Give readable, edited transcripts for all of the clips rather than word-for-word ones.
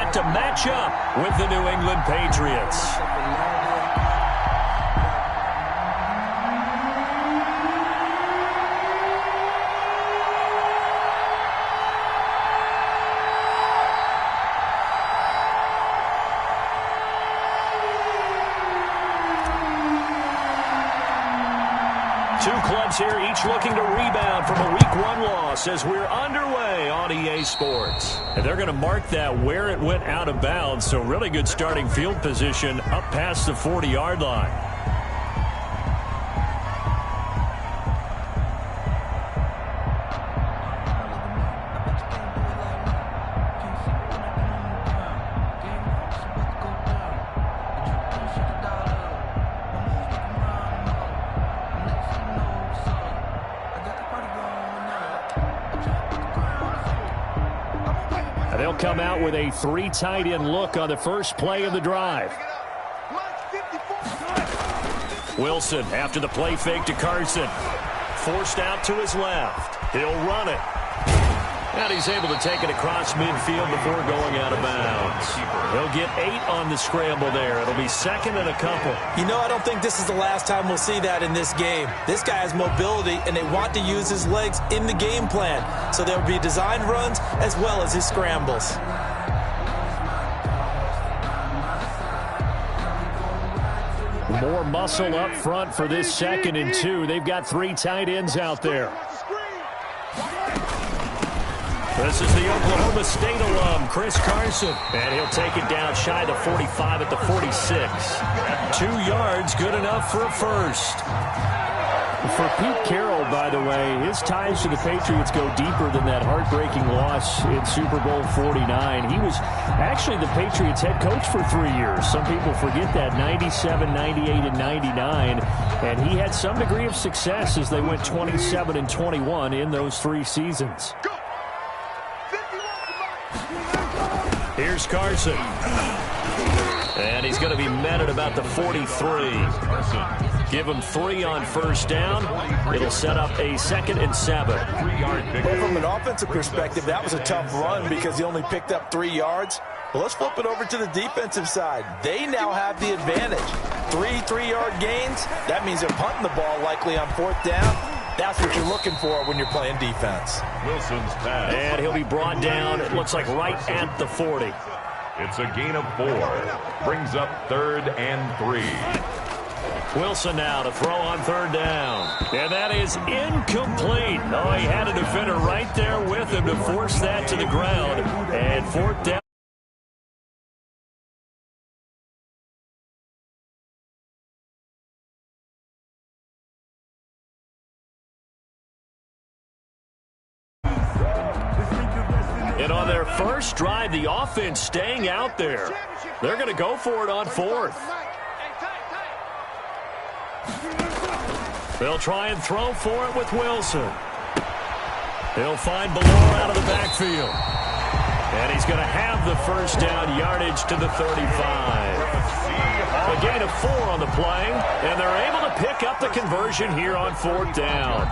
set to match up with the New England Patriots. Two clubs here, each looking to rebound from a Week 1 loss as we're underway on EA Sports. And they're going to mark that where it went out of bounds, so really good starting field position up past the 40-yard line. They'll come out with a 3 tight end look on the first play of the drive. Wilson after the play fake to Carson. Forced out to his left. He'll run it. And he's able to take it across midfield before going out of bounds. He'll get 8 on the scramble there. It'll be second and a couple. You know, I don't think this is the last time we'll see that in this game. This guy has mobility, and they want to use his legs in the game plan. So there will be designed runs as well as his scrambles. More muscle up front for this 2nd and 2. They've got 3 tight ends out there. This is the Oklahoma State alum, Chris Carson. And he'll take it down shy of the 45 at the 46. 2 yards, good enough for a first. For Pete Carroll, by the way, his ties to the Patriots go deeper than that heartbreaking loss in Super Bowl 49. He was actually the Patriots head coach for 3 years. Some people forget that, 97, 98, and 99. And he had some degree of success as they went 27 and 21 in those 3 seasons. Here's Carson. And he's going to be met at about the 43. Give him 3 on first down. It'll set up a 2nd and 7. Well, from an offensive perspective, that was a tough run because he only picked up 3 yards. But let's flip it over to the defensive side. They now have the advantage. 3 3-yard gains. That means they're punting the ball likely on 4th down. That's what you're looking for when you're playing defense. Wilson's pass. And he'll be brought down, it looks like right at the 40. It's a gain of 4. Brings up 3rd and 3. Wilson now to throw on 3rd down. And that is incomplete. Oh, he had a defender right there with him to force that to the ground. And 4th down. And on their first drive, the offense staying out there. They're going to go for it on 4th. They'll try and throw for it with Wilson. He'll find Ballore out of the backfield. And he's going to have the first down, yardage to the 35. A gain of 4 on the play, and they're able to pick up the conversion here on 4th down.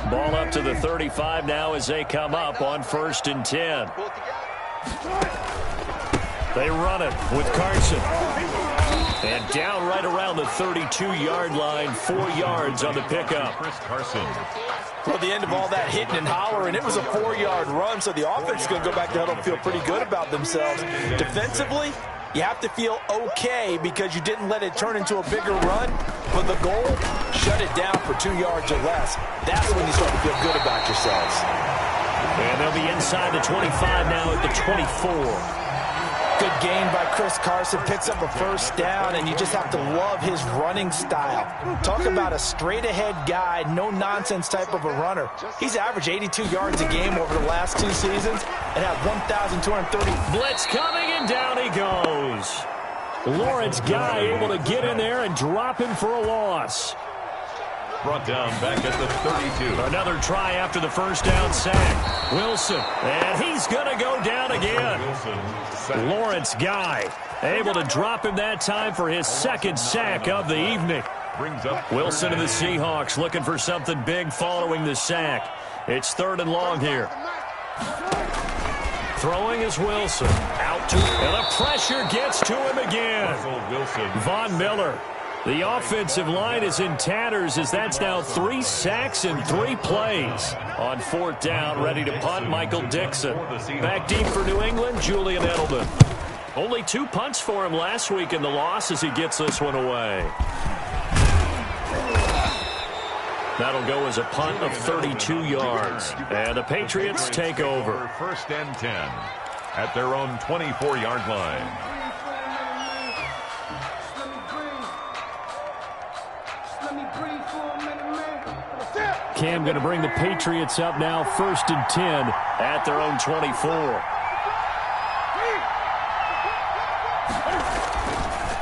Ball up to the 35 now as they come up on 1st and 10. They run it with Carson. And down right around the 32-yard line, 4 yards on the pickup. Chris Carson. Well, the end of all that hitting and hollering, it was a 4-yard run, so the offense is going to go back to huddle and feel pretty good about themselves. Defensively, you have to feel okay because you didn't let it turn into a bigger run. But the goal, shut it down for 2 yards or less. That's when you start to feel good about yourselves. And they'll be inside the 25 now at the 24. Good gain by Chris Carson, picks up a first down, and you just have to love his running style. Talk about a straight-ahead guy, no-nonsense type of a runner. He's averaged 82 yards a game over the last 2 seasons and had 1,230. Blitz coming, and down he goes. Lawrence Guy able to get in there and drop him for a loss. Brought down back at the 32. Another try after the first down sack. Wilson, and he's going to go down again. Lawrence Guy able to drop him that time for his second sack of the evening. Wilson and the Seahawks looking for something big following the sack. It's 3rd and long here. Throwing is Wilson. Out to, and the pressure gets to him again. Von Miller. The offensive line is in tatters as that's now 3 sacks in 3 plays. On 4th down, ready to punt, Michael Dixon. Back deep for New England, Julian Edelman. Only 2 punts for him last week in the loss as he gets this one away. That'll go as a punt of 32 yards. And the Patriots take over. 1st and 10 at their own 24-yard line. Cam going to bring the Patriots up now 1st and 10 at their own 24.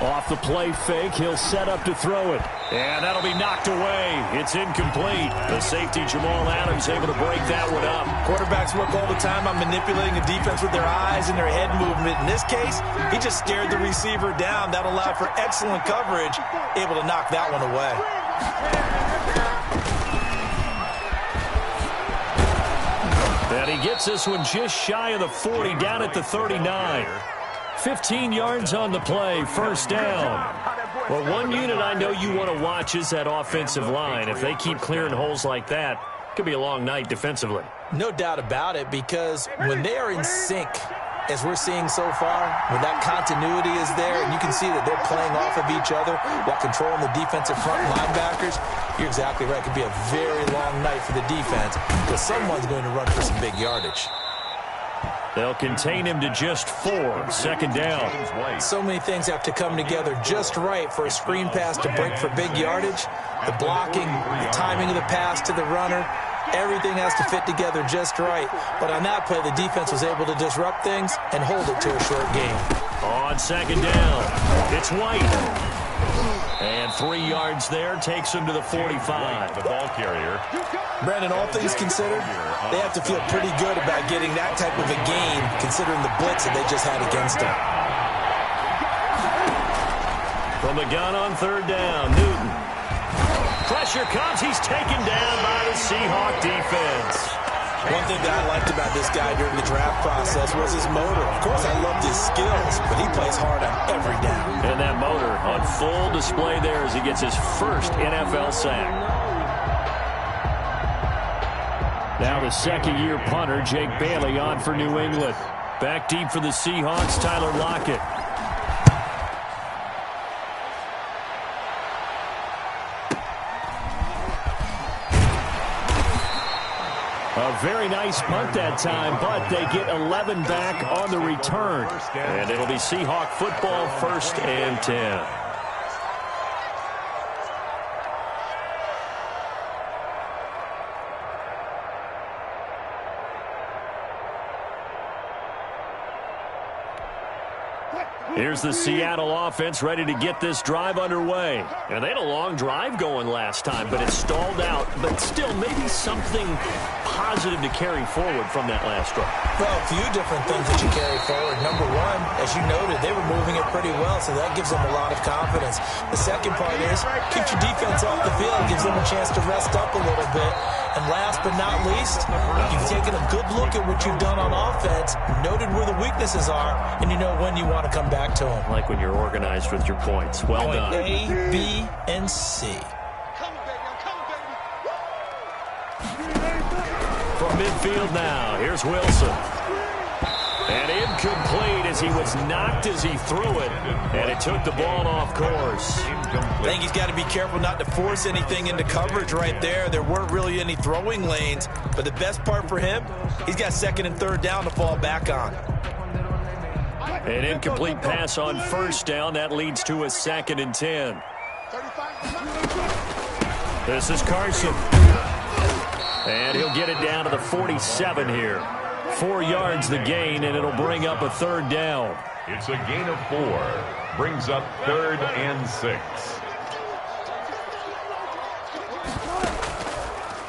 Off the play fake, he'll set up to throw it. And that'll be knocked away. It's incomplete. The safety, Jamal Adams, able to break that one up. Quarterbacks work all the time on manipulating a defense with their eyes and their head movement. In this case, he just stared the receiver down. That allowed for excellent coverage, able to knock that one away. And he gets this one just shy of the 40, down at the 39. 15 yards on the play, 1st down. Well, one unit I know you want to watch is that offensive line. If they keep clearing holes like that, it could be a long night defensively. No doubt about it, because when they are in sync, as we're seeing so far, when that continuity is there, and you can see that they're playing off of each other while controlling the defensive front linebackers, you're exactly right. It could be a very long night for the defense because someone's going to run for some big yardage. They'll contain him to just 4, 2nd down. So many things have to come together just right for a screen pass to break for big yardage. The blocking, the timing of the pass to the runner, everything has to fit together just right. But on that play, the defense was able to disrupt things and hold it to a short game. On 2nd down, it's White. And 3 yards there takes him to the 45. The ball carrier. Brandon, all things considered, they have to feel pretty good about getting that type of a gain considering the blitz that they just had against them. From the gun on 3rd down, Newton. Pressure comes. He's taken down by the Seahawk defense. One thing that I liked about this guy during the draft process was his motor. Of course, I loved his skills, but he plays hard on every down. And that motor on full display there as he gets his first NFL sack. Now the 2nd-year punter, Jake Bailey, on for New England. Back deep for the Seahawks, Tyler Lockett. A very nice punt that time, but they get 11 back on the return. And it'll be Seahawk football, 1st and 10. Here's the Seattle offense ready to get this drive underway. And they had a long drive going last time, but it stalled out. But still, maybe something positive to carry forward from that last drive. Well, a few different things that you carry forward. Number one, as you noted, they were moving it pretty well, so that gives them a lot of confidence. The second part is, keep your defense off the field, gives them a chance to rest up a little bit. And last but not least, you've taken a good look at what you've done on offense, noted where the weaknesses are, and you know when you want to come back to them. Like when you're organized with your points. Well done. Point A, B, and C. From midfield now, here's Wilson. And incomplete as he was knocked as he threw it. And it took the ball off course. I think he's got to be careful not to force anything into coverage right there. There weren't really any throwing lanes. But the best part for him, he's got 2nd and 3rd down to fall back on. An incomplete pass on 1st down. That leads to a 2nd and 10. This is Carson. And he'll get it down to the 47 here. 4 yards the gain, and it'll bring up a 3rd down. It's a gain of 4. Brings up 3rd and 6.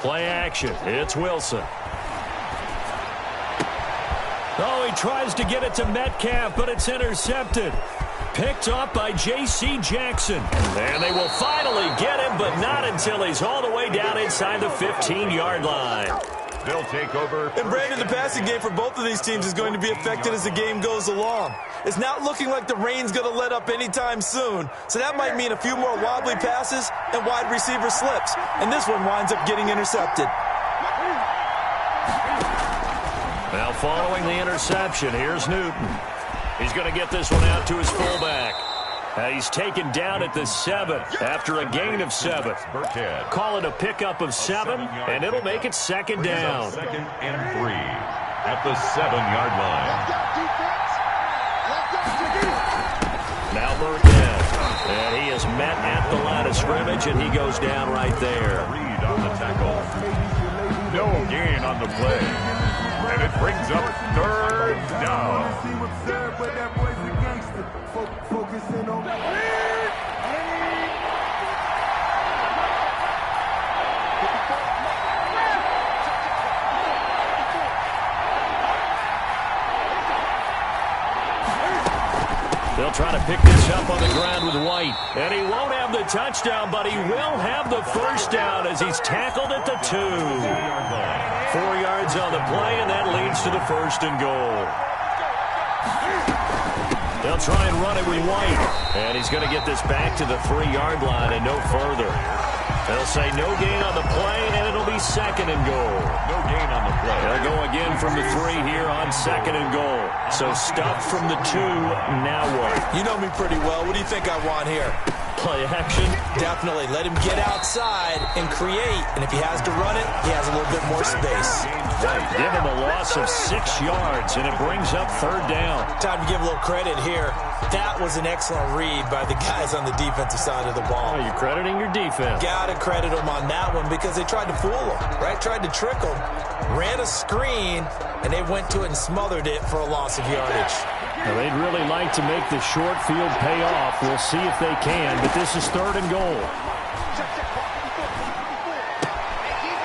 Play action. It's Wilson. Oh, he tries to get it to Metcalf, but it's intercepted. Picked off by J.C. Jackson. And they will finally get him, but not until he's all the way down inside the 15-yard line. They'll take over. And Brandon, the passing game for both of these teams is going to be affected as the game goes along. It's not looking like the rain's going to let up anytime soon, so that might mean a few more wobbly passes and wide receiver slips. And this one winds up getting intercepted. Now following the interception, here's Newton. He's going to get this one out to his fullback. He's taken down at the 7 after a gain of 7. Call it a pickup of 7, and it'll make it second down. Second and 3 at the 7-yard line. Now Burkhead. And he is met at the line of scrimmage, and he goes down right there. Reed on the tackle. No gain on the play. And it brings up third down. They'll try to pick this up on the ground with White. And he won't have the touchdown, but he will have the first down as he's tackled at the 2. 4 yards on the play, and that leads to the first and goal. They'll try and run it with White. And he's going to get this back to the 3-yard line and no further. They'll say no gain on the play, and it'll be second and goal. No gain on the play. They'll go again from the 3 here on second and goal. So stuffed from the 2, now what? You know me pretty well. What do you think I want here? Play action. Definitely. Let him get outside and create. And if he has to run it, he has a little bit more space. Give him a loss of 6 yards, and it brings up third down. Time to give a little credit here. That was an excellent read by the guys on the defensive side of the ball. Oh, you're crediting your defense. Got to credit them on that one because they tried to fool him, right? Tried to trick him. Ran a screen, and they went to it and smothered it for a loss of yardage. Now, they'd really like to make the short field pay off. We'll see if they can, but this is third and goal.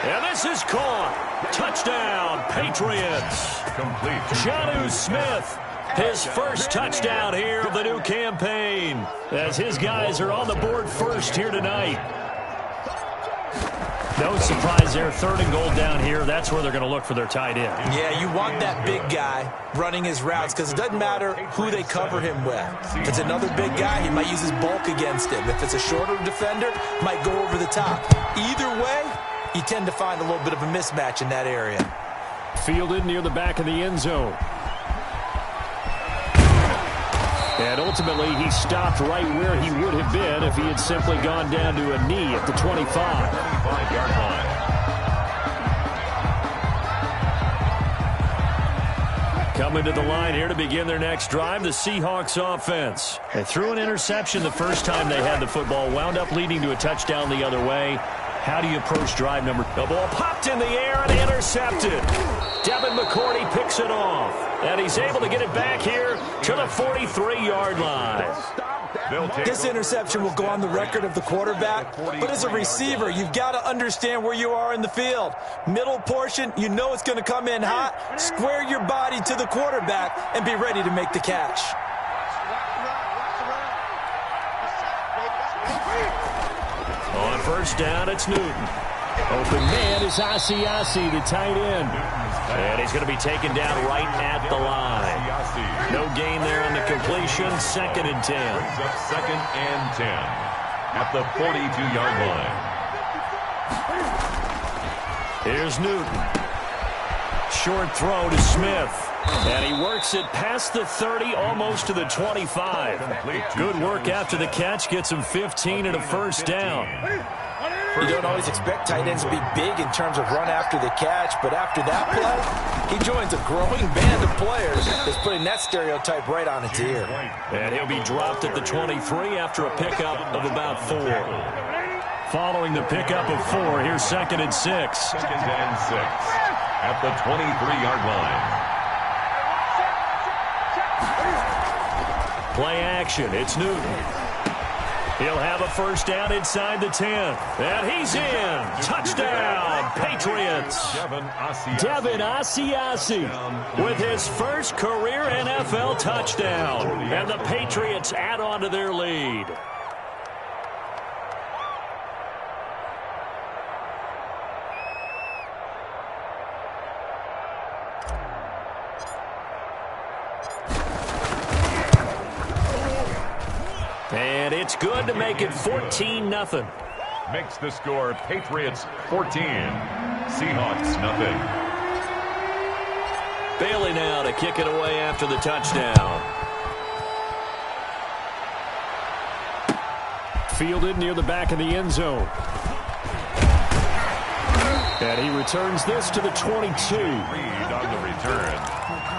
And this is caught. Touchdown, Patriots. Complete. Jonnu Smith, his first touchdown here of the new campaign, as his guys are on the board first here tonight. No surprise there, third and goal down here. That's where they're going to look for their tight end. Yeah, you want that big guy running his routes because it doesn't matter who they cover him with. If it's another big guy, he might use his bulk against him. If it's a shorter defender, might go over the top. Either way, you tend to find a little bit of a mismatch in that area. Fielded near the back of the end zone. And ultimately, he stopped right where he would have been if he had simply gone down to a knee at the 25. 25-yard line. Coming to the line here to begin their next drive, the Seahawks offense. They threw an interception the first time they had the football, wound up leading to a touchdown the other way. How do you approach drive number? The ball popped in the air and intercepted. Devin McCourty picks it off. And he's able to get it back here to the 43-yard line. This interception will go on the record of the quarterback, but as a receiver, you've got to understand where you are in the field. Middle portion, you know it's going to come in hot. Square your body to the quarterback and be ready to make the catch. On first down, it's Newton. Open man is Asiasi, the tight end. And he's going to be taken down right at the line. No gain there on the completion. Second and 10. Brings up second and 10 at the 42-yard line. Here's Newton. Short throw to Smith. And he works it past the 30, almost to the 25. Good work after the catch. Gets him 15 and a first down. You don't always expect tight ends to be big in terms of run after the catch, but after that play, he joins a growing band of players that's putting that stereotype right on its ear. And he'll be dropped at the 23 after a pickup of about 4. Following the pickup of 4, here's second and 6. Second and 6 at the 23-yard line. Play action. It's Newton. He'll have a first down inside the 10. And he's in. Touchdown, Patriots. Devin Asiasi with his first career NFL touchdown. And the Patriots add on to their lead. And it's good to make it 14-0. Makes the score Patriots 14, Seahawks nothing. Bailey now to kick it away after the touchdown. Fielded near the back of the end zone. And he returns this to the 22. Reed on the return.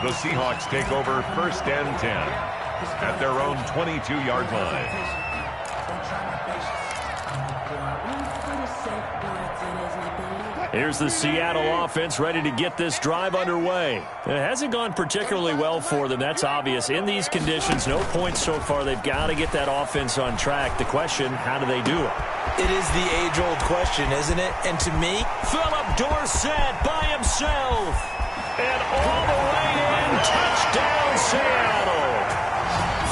The Seahawks take over first and 10. At their own 22-yard line. Here's the Seattle offense ready to get this drive underway. It hasn't gone particularly well for them. That's obvious. In these conditions, no points so far. They've got to get that offense on track. The question, how do they do it? It is the age-old question, isn't it? And to me, Philip Dorsett by himself. And all the way in. Touchdown, Seattle.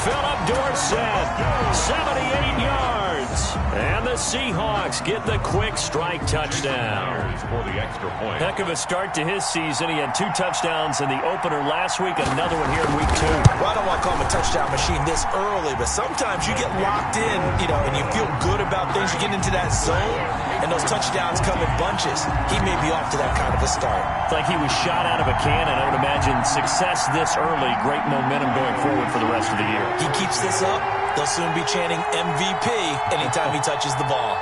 Philip Dorsett, 78 yards. And the Seahawks get the quick strike touchdown. For the extra point. Heck of a start to his season. He had 2 touchdowns in the opener last week, another one here in week 2. Well, I don't want to call him a touchdown machine this early, but sometimes you get locked in, and you feel good about things. You get into that zone, and those touchdowns come in bunches. He may be off to that kind of a start. It's like he was shot out of a cannon. I would imagine success this early, great momentum going forward for the rest of the year. He keeps this up, they'll soon be chanting MVP anytime he touches the ball.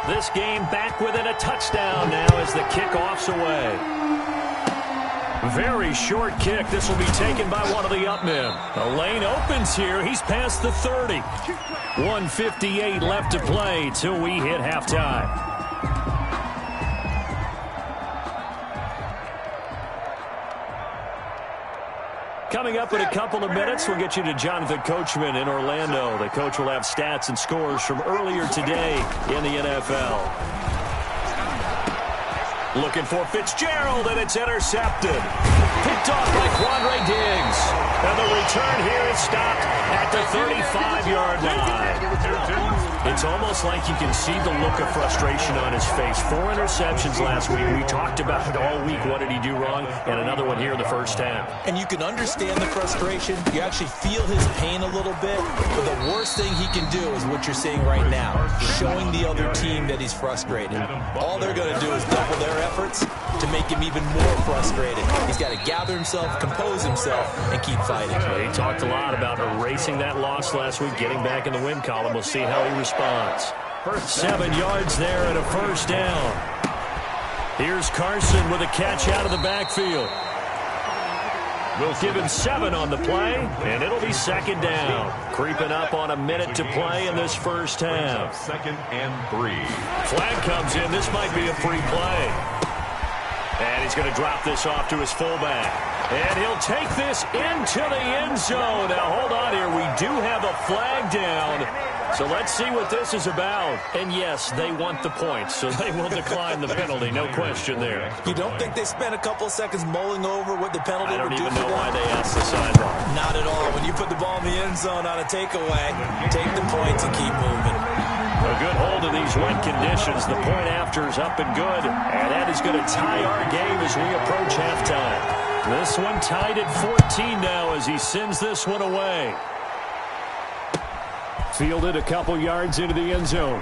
This game back within a touchdown now as the kickoff's away. Very short kick. This will be taken by one of the up men. The lane opens here. He's past the 30. 1:58 left to play till we hit halftime. Coming up in a couple of minutes, we'll get you to Jonathan Coachman in Orlando. The coach will have stats and scores from earlier today in the NFL. Looking for Fitzgerald, and it's intercepted. Picked off by Quandre Diggs. And the return here is stopped at the 35-yard line. It's almost like you can see the look of frustration on his face. 4 interceptions last week. We talked about it all week. What did he do wrong? And another one here in the first half. And you can understand the frustration. You actually feel his pain a little bit. But the worst thing he can do is what you're seeing right now, showing the other team that he's frustrated. All they're going to do is double their efforts to make him even more frustrated. He's got to gather himself, compose himself, and keep fighting. He talked a lot about erasing that loss last week, getting back in the win column. We'll see how he responds. 7 yards there and a first down. Here's Carson with a catch out of the backfield. We'll give him 7 on the play, and it'll be second down. Creeping up on a minute to play in this first half. 2nd and 3. Flag comes in. This might be a free play. And he's going to drop this off to his fullback. And he'll take this into the end zone. Now, hold on here. We do have a flag down. So let's see what this is about. And, yes, they want the points, so they will decline the penalty. No question there. You don't think they spent a couple of seconds mulling over what the penalty would do? I don't even know why they asked the sideline. Not at all. When you put the ball in the end zone on a takeaway, take the points and keep moving. A good hold of these wet conditions. The point after is up and good. And that is going to tie our game as we approach halftime. This one tied at 14 now as he sends this one away. Fielded a couple yards into the end zone.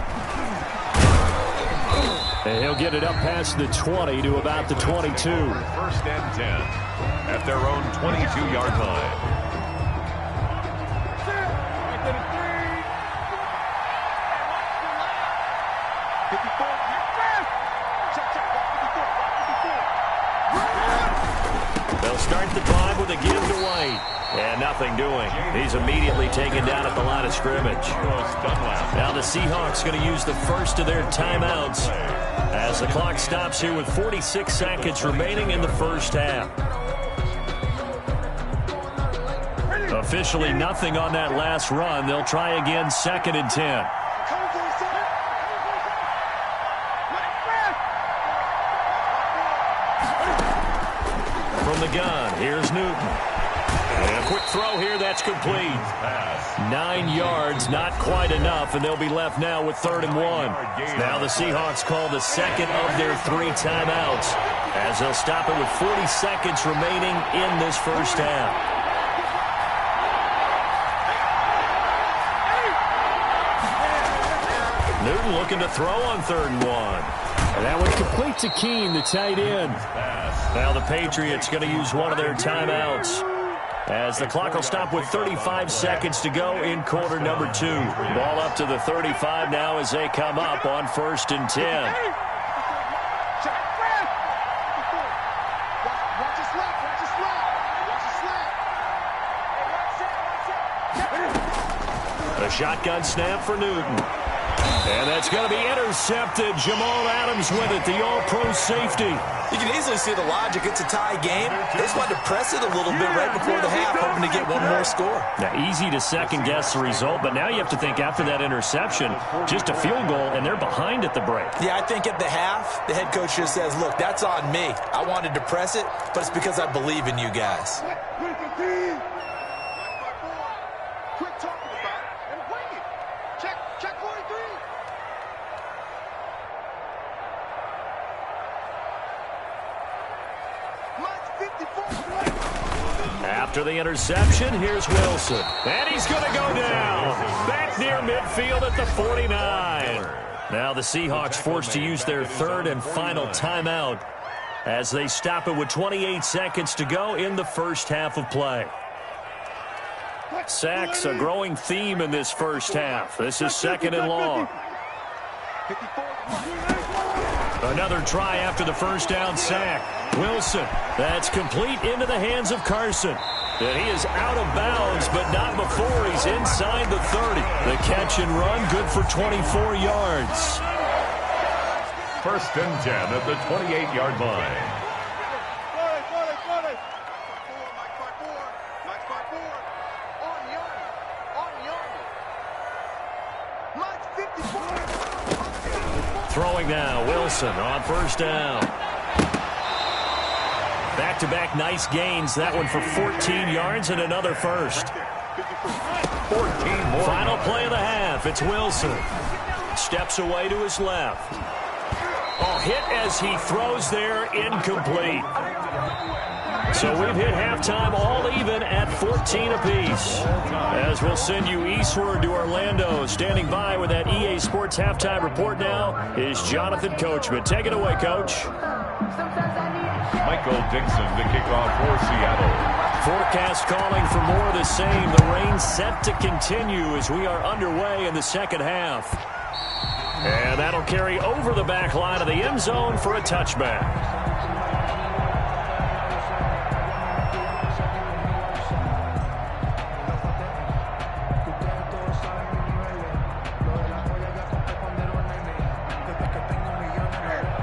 And he'll get it up past the 20 to about the 22. 1st and 10 at their own 22-yard line. They'll start the drive with a give to White. And nothing doing. He's immediately taken down at the line of scrimmage. Now the Seahawks going to use the first of their timeouts as the clock stops here with 46 seconds remaining in the first half. Officially nothing on that last run. They'll try again, 2nd and 10. From the gun, here's Newton. And a quick throw here, that's complete. 9 yards, not quite enough, and they'll be left now with 3rd and 1. Now the Seahawks call the second of their 3 timeouts, as they'll stop it with 40 seconds remaining in this first half. Newton looking to throw on 3rd and 1. And that one complete to Keene, the tight end. Now the Patriots going to use one of their timeouts, as the clock will stop with 35 seconds to go in quarter number 2. Ball up to the 35 now as they come up on 1st and 10. A shotgun snap for Newton. And that's going to be intercepted. Jamal Adams with it, the all-pro safety. You can easily see the logic. It's a tie game. They just wanted to press it a little bit right before the half, hoping to get one more score. Now, easy to second-guess the result, but now you have to think after that interception, just a field goal, and they're behind at the break. Yeah, I think at the half, the head coach just says, look, that's on me. I wanted to press it, but it's because I believe in you guys. After the interception, here's Wilson. And he's going to go down. Back near midfield at the 49. Now the Seahawks forced to use their 3rd and final timeout, as they stop it with 28 seconds to go in the first half of play. Sacks, a growing theme in this first half. This is 2nd and long. Another try after the first down sack. Wilson, that's complete into the hands of Carson. And he is out of bounds, but not before he's inside the 30. The catch and run, good for 24 yards. 1st and 10 at the 28-yard line. Throwing now, Wilson on 1st down. Back-to-back nice gains. That one for 14 yards and another first. 14 more. Final play of the half. It's Wilson. Steps away to his left. Oh, hit as he throws there, incomplete. So we've hit halftime all even at 14 apiece. As we'll send you eastward to Orlando. Standing by with that EA Sports halftime report now is Jonathan Coachman. Take it away, Coach. Michael Dixon to kick off for Seattle. Forecast calling for more of the same. The rain set to continue as we are underway in the second half. And that'll carry over the back line of the end zone for a touchback.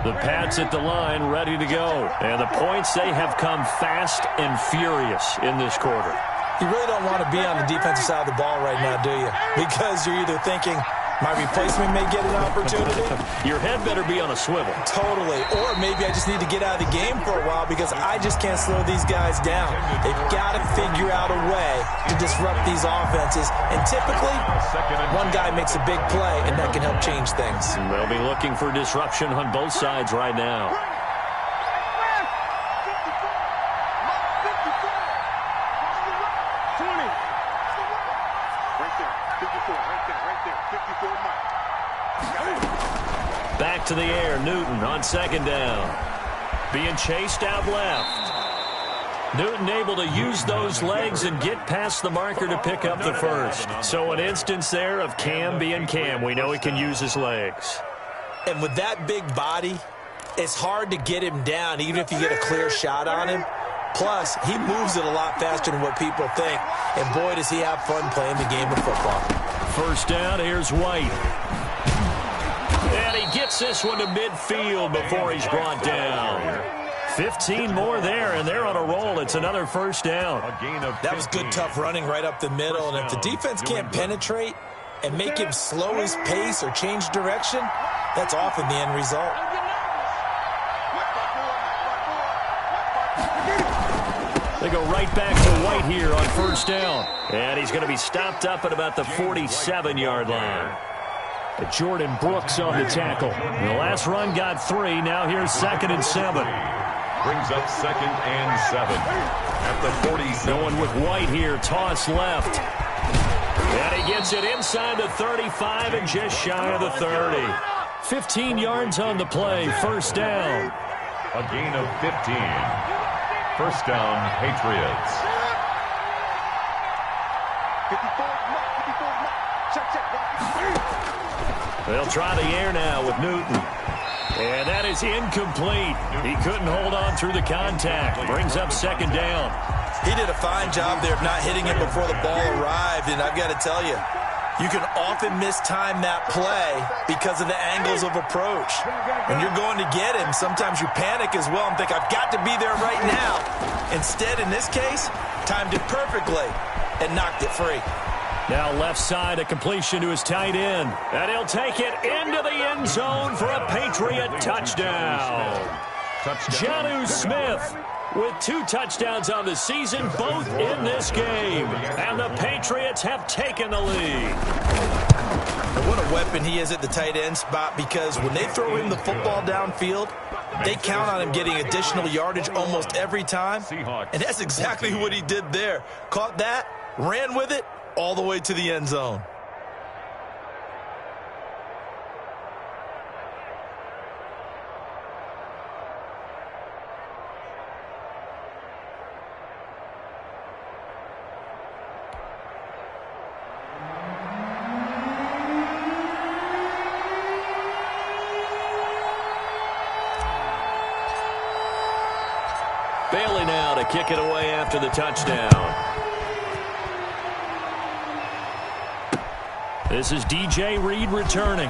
The Pats at the line, ready to go. And the points, they have come fast and furious in this quarter. You really don't want to be on the defensive side of the ball right now, do you? Because you're either thinking, my replacement may get an opportunity. Your head better be on a swivel. Totally. Or maybe I just need to get out of the game for a while because I just can't slow these guys down. They've got to figure out a way to disrupt these offenses. And typically, one guy makes a big play, and that can help change things. They'll be looking for disruption on both sides right now. Back to the air, Newton on 2nd down. Being chased out left. Newton able to use those legs and get past the marker to pick up the first. So an instance there of Cam being Cam. We know he can use his legs. And with that big body, it's hard to get him down, even if you get a clear shot on him. Plus, he moves it a lot faster than what people think. And boy, does he have fun playing the game of football. 1st down, here's White. And he gets this one to midfield before he's brought down. 15 more there, and they're on a roll. It's another first down. A gain of 15. That was good, tough running right up the middle. And if the defense can't penetrate and make him slow his pace or change direction, that's often the end result. They go right back to White here on first down. And he's going to be stopped up at about the 47-yard line. Jordan Brooks on the tackle. The last run got 3. Now here's 2nd and 7. Brings up 2nd and 7 at the 47. Going with White here. Toss left. And he gets it inside the 35 and just shy of the 30. 15 yards on the play. First down. A gain of 15. First down, Patriots. They'll try the air now with Newton. And that is incomplete. He couldn't hold on through the contact. Brings up 2nd down. He did a fine job there of not hitting it before the ball arrived. And I've got to tell you, you can often mistime that play because of the angles of approach. When you're going to get him, sometimes you panic as well and think, I've got to be there right now. Instead, in this case, timed it perfectly and knocked it free. Now left side, a completion to his tight end. And he'll take it into the end zone for a Patriot touchdown. Jonnu Smith with 2 touchdowns on the season, both in this game. And the Patriots have taken the lead. What a weapon he is at the tight end spot, because when they throw him the football downfield, they count on him getting additional yardage almost every time. And that's exactly what he did there. Caught that, ran with it, all the way to the end zone. Bailey now to kick it away after the touchdown. This is DJ Reed returning.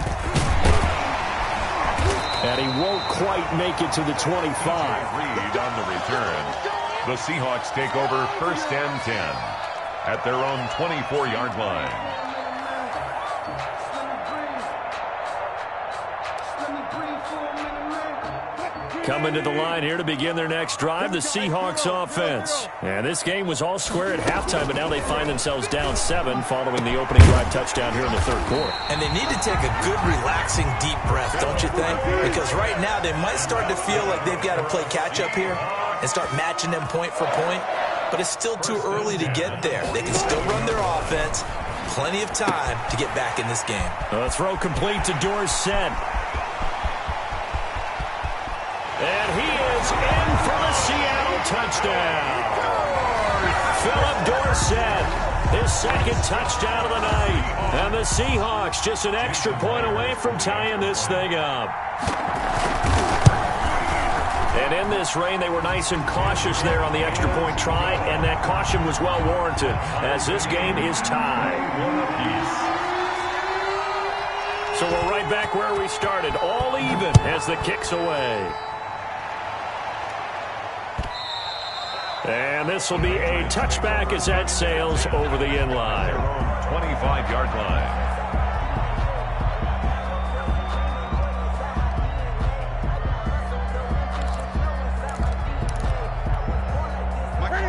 And he won't quite make it to the 25. Reed on the return. The Seahawks take over 1st and 10 at their own 24-yard line. Coming to the line here to begin their next drive, the Seahawks offense. And this game was all square at halftime, but now they find themselves down 7 following the opening drive touchdown here in the 3rd quarter. And they need to take a good, relaxing, deep breath, don't you think? Because right now they might start to feel like they've got to play catch-up here and start matching them point for point. But it's still too early to get there. They can still run their offense. Plenty of time to get back in this game. A throw complete to Dorsett. And he is in for the Seattle touchdown. Philip Dorsett, his 2nd touchdown of the night. And the Seahawks just an extra point away from tying this thing up. And in this rain, they were nice and cautious there on the extra point try, and that caution was well warranted as this game is tied. So we're right back where we started, all even as the kick's away. And this will be a touchback as that sails over the end line. 25-yard line.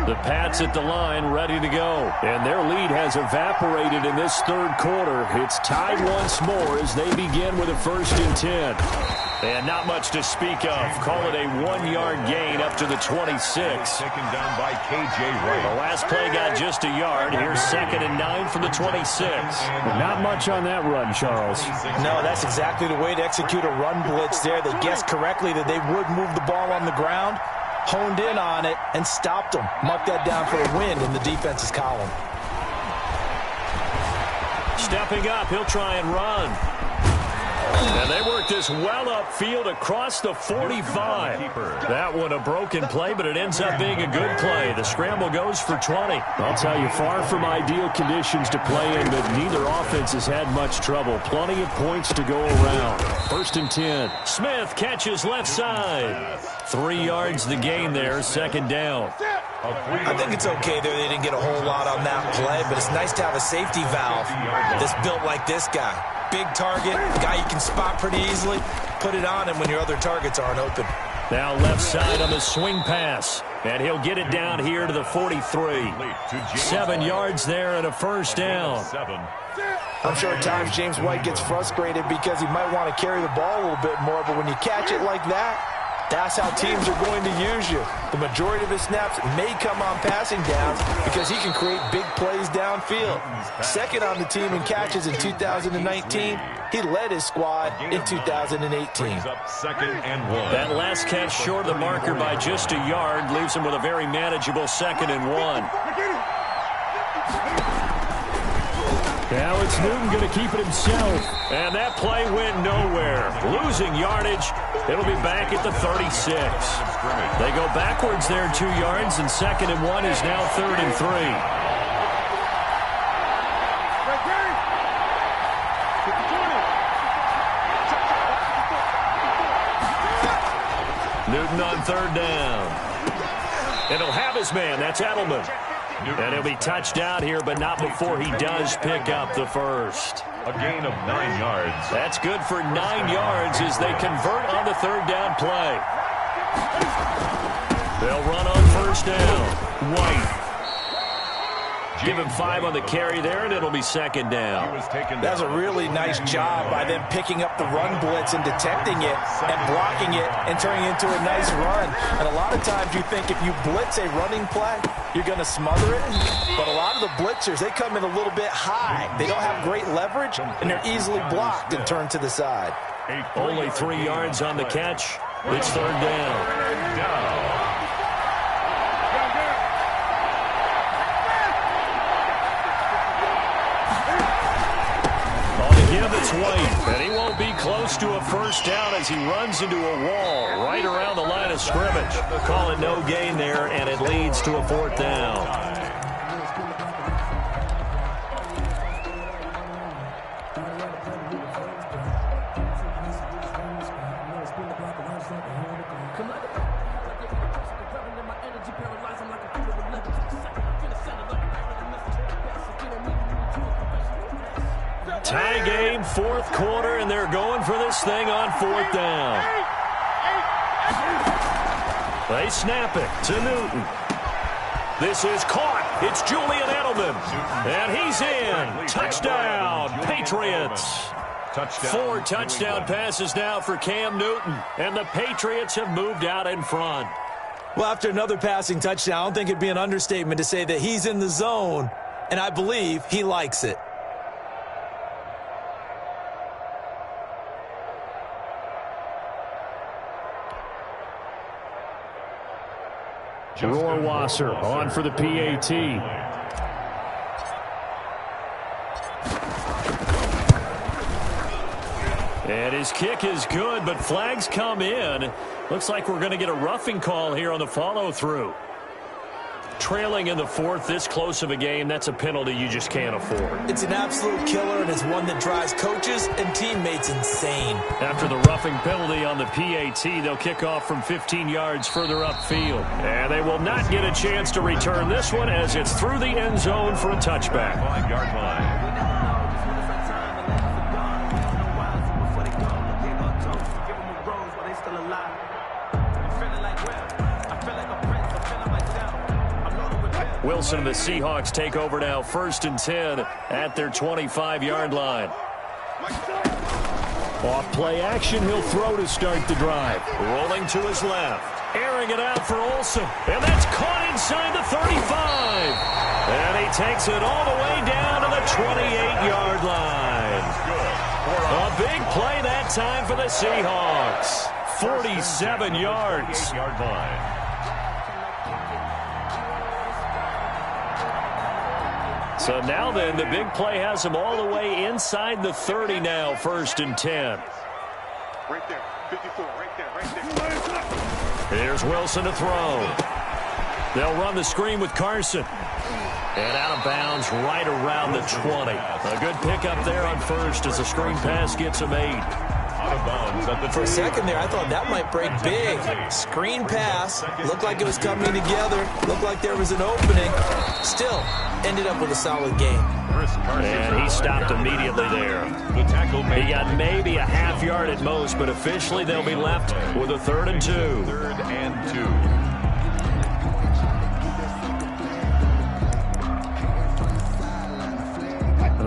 The Pats at the line, ready to go. And their lead has evaporated in this 3rd quarter. It's tied once more as they begin with a 1st and 10. And not much to speak of. Call it a 1-yard gain up to the 26. Taken down by K.J. Wright. The last play got just a yard. Here's 2nd and 9 from the 26. Not much on that run, Charles. No, that's exactly the way to execute a run blitz there. They guessed correctly that they would move the ball on the ground, honed in on it, and stopped them. Marked that down for a win in the defense's column. Stepping up, he'll try and run. And they work this well upfield across the 45. That one a broken play, but it ends up being a good play. The scramble goes for 20. I'll tell you, far from ideal conditions to play in, but neither offense has had much trouble. Plenty of points to go around. 1st and 10. Smith catches left side. 3 yards the gain there, 2nd down. I think it's okay there. They didn't get a whole lot on that play, but it's nice to have a safety valve that's built like this guy. Big target, guy you can spot pretty easily. Put it on him when your other targets aren't open. Now left side on the swing pass. And he'll get it down here to the 43. 7 yards there and a 1st down. I'm sure at times James White gets frustrated because he might want to carry the ball a little bit more, but when you catch it like that, that's how teams are going to use you. The majority of his snaps may come on passing downs because he can create big plays downfield. 2nd on the team in catches in 2019. He led his squad in 2018. 2nd and 1. That last catch short of the marker by just a yard leaves him with a very manageable 2nd and 1. Now it's Newton going to keep it himself. And that play went nowhere. Losing yardage. It'll be back at the 36. They go backwards there 2 yards, and 2nd and 1 is now 3rd and 3. Newton on 3rd down. And he'll have his man. That's Edelman. And he'll be touched out here, but not before he does pick up the 1st. A gain of 9 yards. That's good for 9 yards as they convert on the 3rd down play. They'll run on 1st down. White. Give him 5 on the carry there, and it'll be 2nd down. That's a really nice job by them picking up the run blitz and detecting it and blocking it and turning it into a nice run. And a lot of times you think if you blitz a running play, you're going to smother it. But a lot of the blitzers, they come in a little bit high. They don't have great leverage, and they're easily blocked and turned to the side. Only 3 yards on the catch. It's 3rd down. It's White, and he won't be close to a 1st down as he runs into a wall right around the line of scrimmage. Calling no gain there, and it leads to a 4th down. Tie game, 4th quarter, and they're going for this thing on 4th down. They snap it to Newton. This is caught. It's Julian Edelman. And he's in. Touchdown, Patriots. 4 touchdown passes now for Cam Newton. And the Patriots have moved out in front. Well, after another passing touchdown, I don't think it'd be an understatement to say that he's in the zone, and I believe he likes it. Rohrwasser on for the PAT. And his kick is good, but flags come in. Looks like we're going to get a roughing call here on the follow-through. Trailing in the 4th, this close of a game, that's a penalty you just can't afford. It's an absolute killer, and it's one that drives coaches and teammates insane. After the roughing penalty on the PAT, they'll kick off from 15 yards further upfield. And they will not get a chance to return this one as it's through the end zone for a touchback. 5-yard line. Wilson and the Seahawks take over now, 1st and 10 at their 25-yard line. Off play action, he'll throw to start the drive. Rolling to his left, airing it out for Olsen, and that's caught inside the 35. And he takes it all the way down to the 28-yard line. A big play that time for the Seahawks. 47 yards. 8-yard line. So now then, the big play has them all the way inside the 30 now, 1st and 10. Right there, 54, right there. Here's Wilson to throw. They'll run the screen with Carson. And out of bounds right around the 20. A good pickup there on 1st as the screen pass gets him 8. Out of bounds at the For a second there, I thought that might break big. Screen pass. Looked like it was coming together. Looked like there was an opening. Still, ended up with a solid game. And he stopped immediately there. The tackle made. He got maybe a half yard at most, but officially they'll be left with a 3rd and 2. 3rd and 2.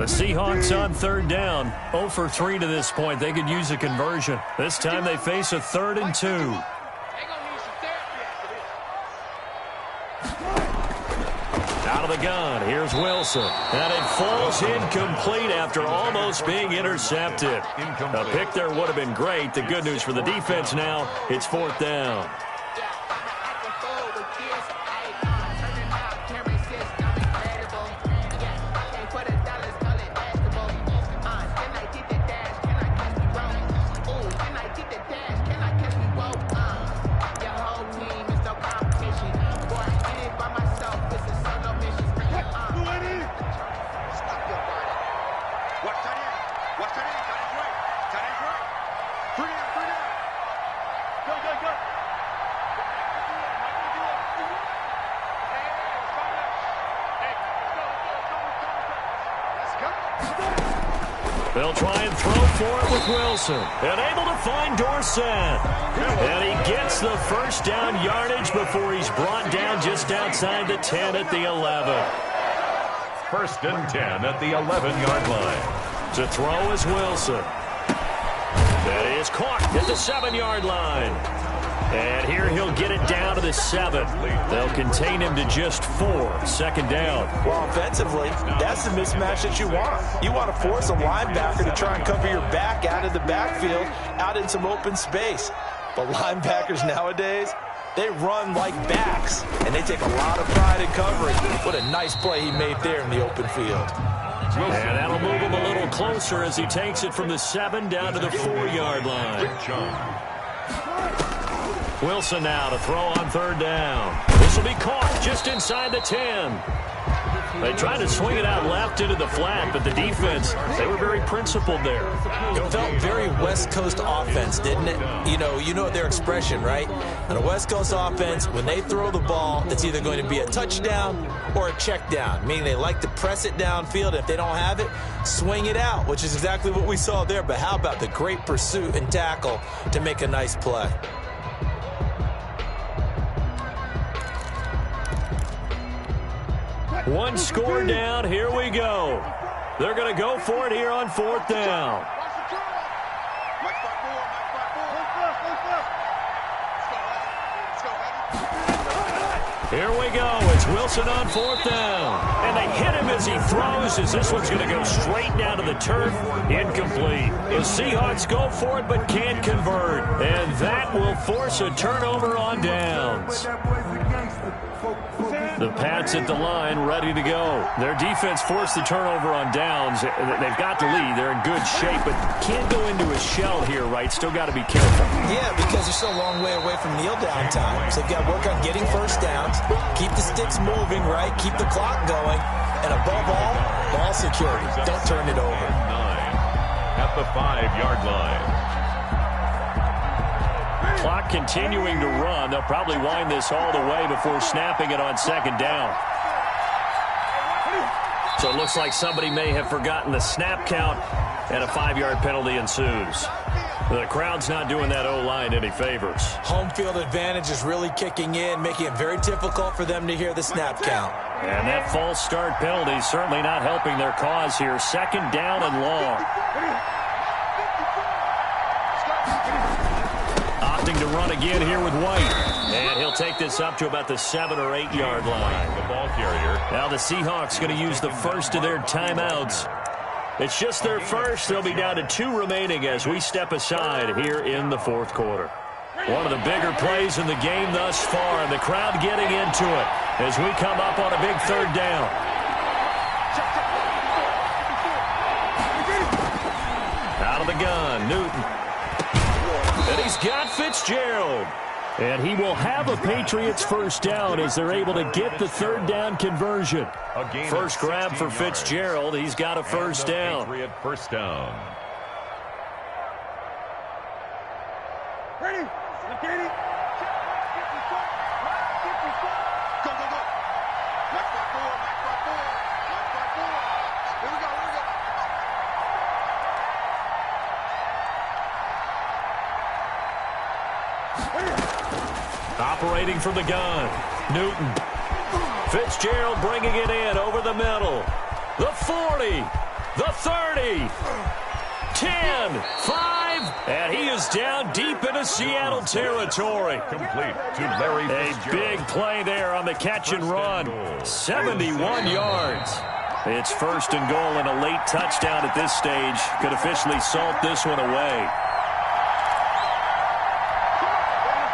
The Seahawks on 3rd down. 0 for 3 to this point. They could use a conversion. This time they face a 3rd and 2. Out of the gun, here's Wilson. And it falls incomplete after almost being intercepted. A pick there would have been great. The good news for the defense now, it's 4th down. They'll try and throw for it with Wilson. And able to find Dorsett. And he gets the 1st down yardage before he's brought down just outside the 10 at the 11. 1st and 10 at the 11-yard line. To throw is Wilson. That is caught at the 7-yard line. And here he'll get it down to the 7. They'll contain him to just 4. 2nd down. Well, offensively, that's the mismatch that you want. You want to force a linebacker to try and cover your back out of the backfield, out in some open space. But linebackers nowadays, they run like backs, and they take a lot of pride in covering. What a nice play he made there in the open field. And that'll move him a little closer as he takes it from the 7 down to the 4-yard line. Wilson now to throw on 3rd down. This will be caught just inside the 10. They tried to swing it out left into the flat, but the defense, they were very principled there. It felt very West Coast offense, didn't it? You know their expression, right? On a West Coast offense, when they throw the ball, it's either going to be a touchdown or a check down, meaning they like to press it downfield. If they don't have it, swing it out, which is exactly what we saw there. But how about the great pursuit and tackle to make a nice play? One score down. Here we go. They're going to go for it here on 4th down. Here we go. It's Wilson on 4th down. And they hit him as he throws, as this one's going to go straight down to the turf. Incomplete. The Seahawks go for it but can't convert. And that will force a turnover on downs. The Pats at the line, ready to go. Their defense forced the turnover on downs. They've got the lead. They're in good shape, but can't go into a shell here, right? Still got to be careful. Yeah, because they're still a long way away from kneel down time. So they've got to work on getting 1st downs, keep the sticks moving, right? Keep the clock going. And above all, ball security. Don't turn it over. 9 at the 5-yard line. Clock continuing to run. They'll probably wind this all the way before snapping it on 2nd down. So it looks like somebody may have forgotten the snap count, and a 5-yard penalty ensues. The crowd's not doing that O-line any favors. Home field advantage is really kicking in, making it very difficult for them to hear the snap count. And that false start penalty certainly not helping their cause here. 2nd down and long. Opting to run again here with White. And he'll take this up to about the 7 or 8 yard line. The ball carrier. Now the Seahawks going to use the first of their timeouts. It's just their first. They'll be down to 2 remaining as we step aside here in the 4th quarter. One of the bigger plays in the game thus far, and the crowd getting into it as we come up on a big 3rd down. the gun, Newton. And he's got Fitzgerald. And he will have a Patriots first down as they're able to get the third down conversion. First grab for Fitzgerald. He's got a first down. Patriot first down. Ready? Katie. Go, go, go. Match by four, match by four, match by four. Here we go, here we go. Operating from the gun, Newton. Fitzgerald bringing it in over the middle. The 40, the 30, 10, 5, and he is down deep into Seattle territory. Complete to Larry A Fitzgerald. big play there on the catch and run. 71 yards. It's first and goal, and a late touchdown at this stage could officially salt this one away.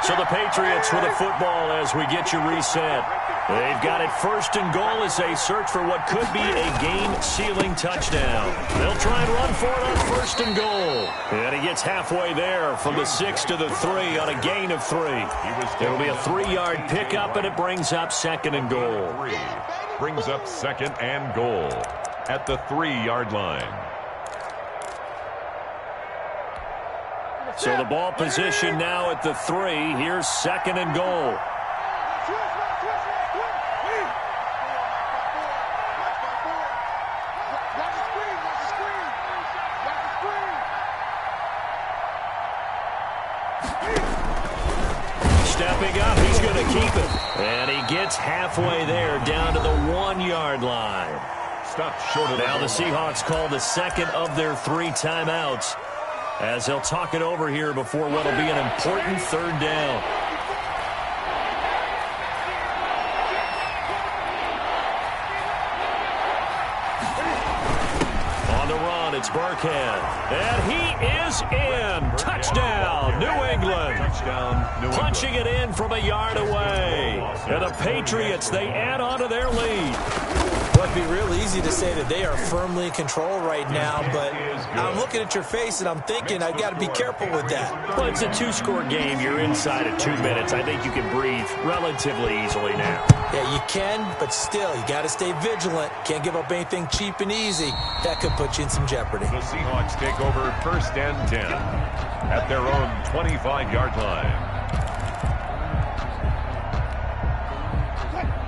So the Patriots with a football as we get you reset. They've got it first and goal as they search for what could be a game-sealing touchdown. They'll try and run for it on first and goal. And he gets halfway there from the 6 to the 3 on a gain of 3. It'll be a 3-yard pickup, and it brings up second and goal. Brings up second and goal at the 3-yard line. So the ball position now at the 3. Here's second and goal. Stepping up, he's going to keep it. And he gets halfway there down to the 1-yard line. Stopped short of Now the Seahawks call the second of their 3 timeouts, as they'll talk it over here before what will be an important third down. On the run, it's Burkhead. And he is in. Touchdown, New England. Punching it in from a yard away. And the Patriots, they add on to their lead. Well, it'd be real easy to say that they are firmly in control right now, but I'm looking at your face and I'm thinking I've got to be careful with that. Well, it's a 2-score game. You're inside of 2 minutes. I think you can breathe relatively easily now. Yeah, you can, but still, you got to stay vigilant. Can't give up anything cheap and easy. That could put you in some jeopardy. The Seahawks take over first and 10 at their own 25-yard line.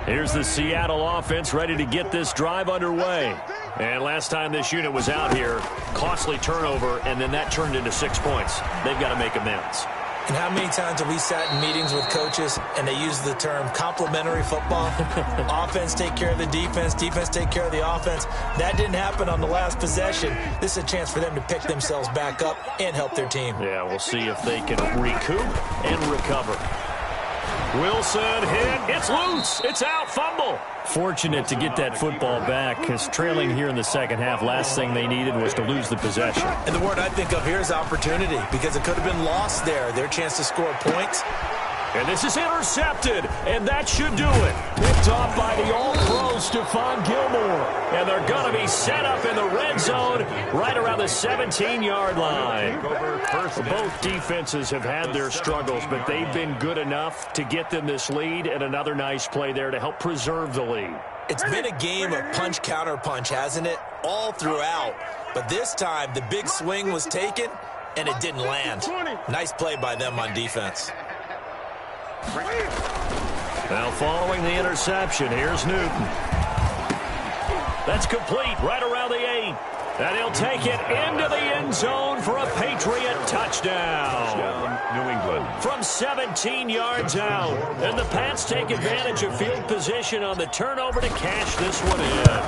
Here's the Seattle offense ready to get this drive underway. And last time this unit was out here, costly turnover, and then that turned into 6 points. They've got to make amends. And how many times have we sat in meetings with coaches and they use the term complementary football? Offense take care of the defense, defense take care of the offense. That didn't happen on the last possession. This is a chance for them to pick themselves back up and help their team. Yeah, we'll see if they can recoup and recover. Wilson hit. It's loose. It's out. Fumble. Fortunate to get that football back, because trailing here in the second half, last thing they needed was to lose the possession. And the word I think of here is opportunity, because it could have been lost there. Their chance to score points. And this is intercepted, and that should do it. Picked off by the All-Pro Stephon Gilmore. And they're going to be set up in the red zone right around the 17-yard line. Both defenses have had their struggles, but they've been good enough to get them this lead, and another nice play there to help preserve the lead. It's been a game of punch-counter-punch, hasn't it? All throughout. But this time, the big swing was taken, and it didn't land. Nice play by them on defense. Now following the interception, here's Newton. That's complete right around the 8. And he'll take it into the end zone for a Patriot touchdown. New England. From 17 yards out. And the Pats take advantage of field position on the turnover to cash this one in.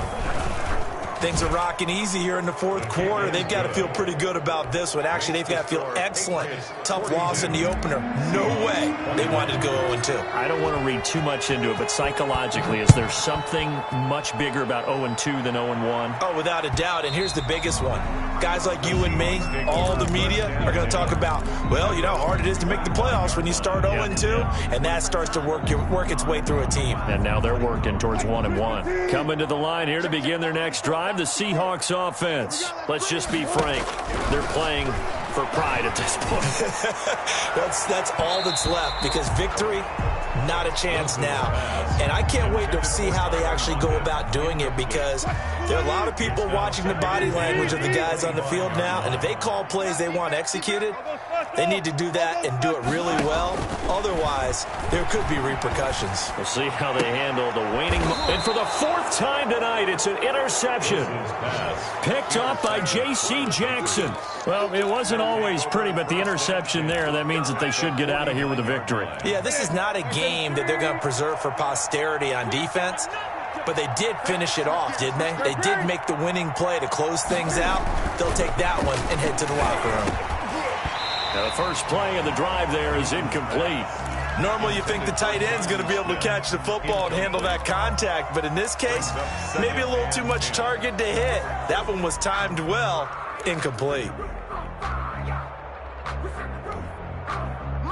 Things are rocking easy here in the fourth quarter. They've got to feel pretty good about this one. Actually, they've got to feel excellent. Tough loss in the opener. No way they wanted to go 0-2. I don't want to read too much into it, but psychologically, is there something much bigger about 0-2 than 0-1? Oh, without a doubt. And here's the biggest one. Guys like you and me, all the media, are going to talk about, well, you know how hard it is to make the playoffs when you start 0-2, and that starts to work its way through a team. And now they're working towards 1-1. Coming to the line here to begin their next drive. drive the Seahawks offense. Let's just be frank. They're playing for pride at this point. That's all that's left, because victory, not a chance now. And I can't wait to see how they actually go about doing it, because there are a lot of people watching the body language of the guys on the field now, and if they call plays they want executed, they need to do that and do it really well. Otherwise, there could be repercussions. We'll see how they handle the waning. And for the fourth time tonight, it's an interception. Picked up by J.C. Jackson. Well, it wasn't always pretty, but the interception there, that means that they should get out of here with a victory. Yeah, this is not a game that they're going to preserve for posterity on defense, but they did finish it off, didn't they? They did make the winning play to close things out. They'll take that one and head to the locker room. Now the first play of the drive there is incomplete. Normally you think the tight end's going to be able to catch the football and handle that contact, but in this case, maybe a little too much target to hit. That one was timed well, incomplete.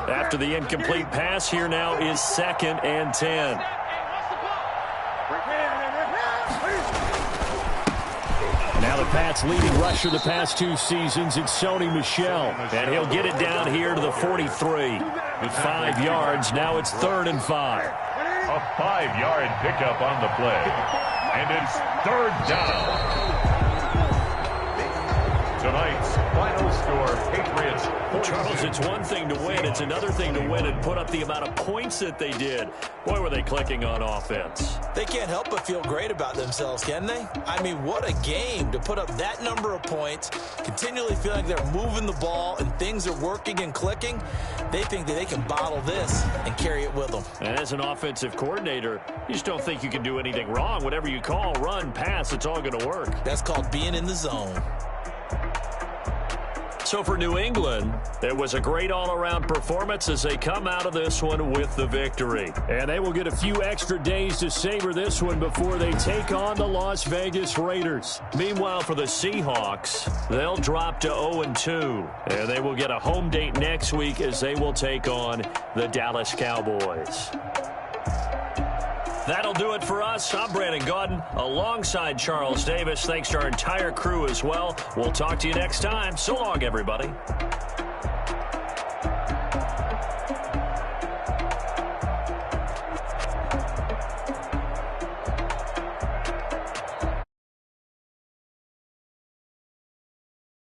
After the incomplete pass, here now is 2nd and 10. Now the Pats' leading rusher the past 2 seasons, it's Sony Michel. And he'll get it down here to the 43. With 5 yards, now it's 3rd and 5. A 5-yard pickup on the play. And it's 3rd down. Tonight's final score, Patriots. Charles, it's one thing to win. It's another thing to win and put up the amount of points that they did. Boy, were they clicking on offense. They can't help but feel great about themselves, can they? I mean, what a game to put up that number of points, continually feeling like they're moving the ball and things are working and clicking. They think that they can bottle this and carry it with them. And as an offensive coordinator, you just don't think you can do anything wrong. Whatever you call, run, pass, it's all going to work. That's called being in the zone. So for New England, it was a great all-around performance as they come out of this one with the victory. And they will get a few extra days to savor this one before they take on the Las Vegas Raiders. Meanwhile, for the Seahawks, they'll drop to 0-2. And they will get a home date next week as they will take on the Dallas Cowboys. That'll do it for us. I'm Brandon Gaudin alongside Charles Davis. Thanks to our entire crew as well. We'll talk to you next time. So long, everybody.